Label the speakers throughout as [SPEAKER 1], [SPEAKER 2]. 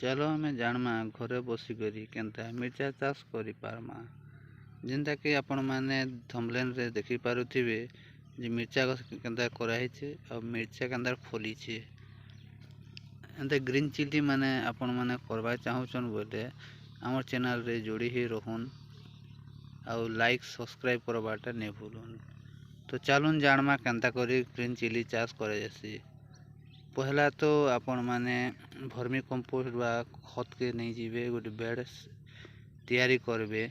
[SPEAKER 1] चलो आमे जानमा घरे बसिकरी केनता मिर्चा चाष करि पारमा। जेनता कि आपण माने थंबनेल रे देखि पारुथिबे जे मिर्चा गछ केनता कराइछे और मिर्चा केनता फलिछे। एंते ग्रीन चिली माने आपण माने करबा चाहूछन बोले हमर चैनल रे जोड़ी ही रहून और लाइक सब्सक्राइब करबाटा नै भूलुन। तो चलून जानमा केनता करी ग्रीन चिली चाष करे जैसी। पहला तो आपण माने भर्मी कंपोस्ट बा खत के नहीं जीवे गोटे बेड तैयारी करबे।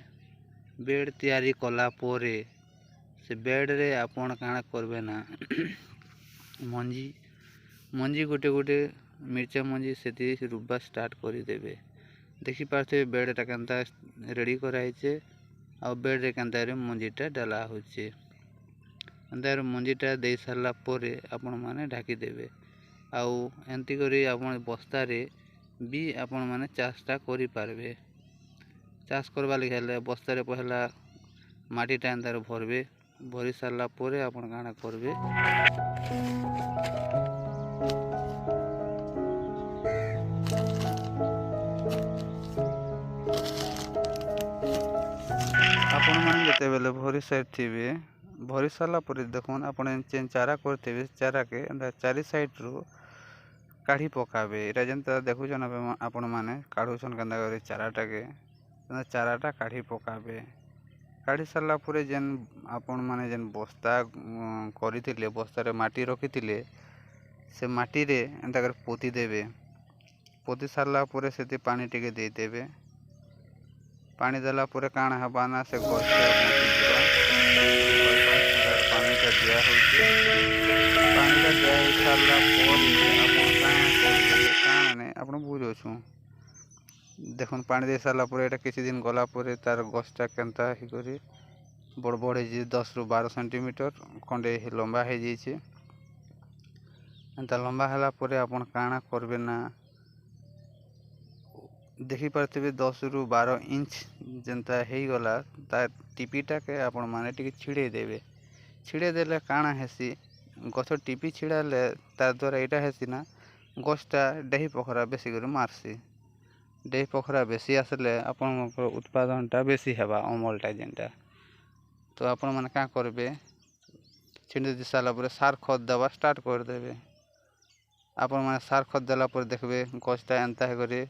[SPEAKER 1] बेड तैयारी कला पोरे से बेड रे आपण काना करबे ना मंजी मंजी गोटे गोटे मिर्चा मंजी सेती रुबा स्टार्ट करी देबे। देखि पारथे बेड टा केनता रेडी कराइछे और बेड रे केनता रे मंजीटा डाला होचे। अंदर मंजीटा दे सारला पोरे आपण माने ढाकी देबे। आउ एंती करी आपण बस्ता रे भी आपण माने चाषटा करि पारबे। चाष करबा लिखले बस्ता रे पहला माटीटा अंदर भरबे। भरी सारला पोरे आपण काना करबे आपण माने जते बेले भरी साइड थिबे भरी सारला पोरे देखोन आपण चेन चारा करथेबे चारा के अंदर चारी साइड रो काढ़ी पकाबे। एटा जेनता देखुछन आपण माने काढुछन केनता करी चाराटा के चाराटा काढ़ी पकाबे। काढ़ी सारला पोरे जेन आपण माने जेन बस्ता करिथिले बस्ता रे माटी रखिथिले से माटी रे एंता कर पोती देबे। पोती सारला पोरे सेति पानी टिके दे देबे। पानी देला पोरे काण हबा ना से गछटा पानीटा दिया होचे। पानीटा दिया सारला पोरे आपण काण करबे काण ने आपण बुझोछु। देखुन पानी दे सारला पोरे एटा किछि दिन गला पोरे तार गछटा केनता ही करी बड़ बड़ हे 10 रु 12 सेंटीमीटर खंडे लंबा हे जाइछे। एंता लंबा हला पोरे आपण काणा करबे ना देखि पारथिबे 10 रु 12 इंच जेनता हे गला ता टिपीटा के आपण माने टिके छिड़े देबे। छिड़े देले काणा हेसी गछ टिपी छिड़ाले तार द्वारा एटा हेसी ना गछटा डेही पोखरा बेसी कर मारसी। डेही पोखरा बेसी आसले आपण उत्पादनटा बेसी हेबा अमलटा जेनटा। तो आपण माने का करबे छिंडे दि साला पर सार खत देबा स्टार्ट कर देबे। आपण माने सार खत देला पर देखबे गछटा एंता हे करे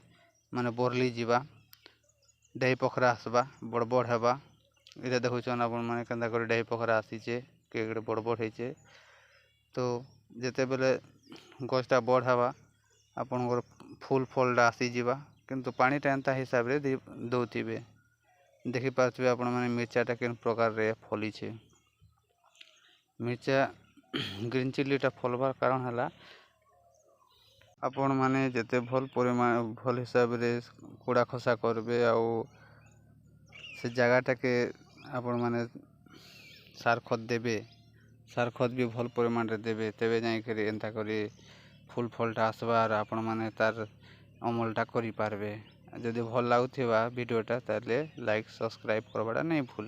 [SPEAKER 1] माने बोरली जीवा डेही पोखरा आसबा बड़ बड़ हेबा। इटा देखुछन आपण माने केनता करे डेही पोखरा आसीचे के बड़ बड़ हेचे। तो जेते बेले गछटा बड़ हेबा आपनकर फूल फलटा आसी जीवा किंतु पानीटा एंता हिसाब रे दउथिबे। देखि पारथिबे आपण माने मिर्चाटा केन प्रकार रे फली छे। मिर्चा ग्रीन चिलीटा फलबार कारण हला आपण माने जते भल परिमाण भल हिसाब रे कुड़ा खसा करबे आउ से जगहटा के आपण माने सार खत देबे। सार खत भी भल परिमाण रे देबे तेबे जाई करी एंता करी फूल फलटा आसबा आर आपण माने तार अमलटा करि पारबे। जदि भल लागुथिबा वीडियोटा ताले लाइक सब्सक्राइब करबाटा नै भूल।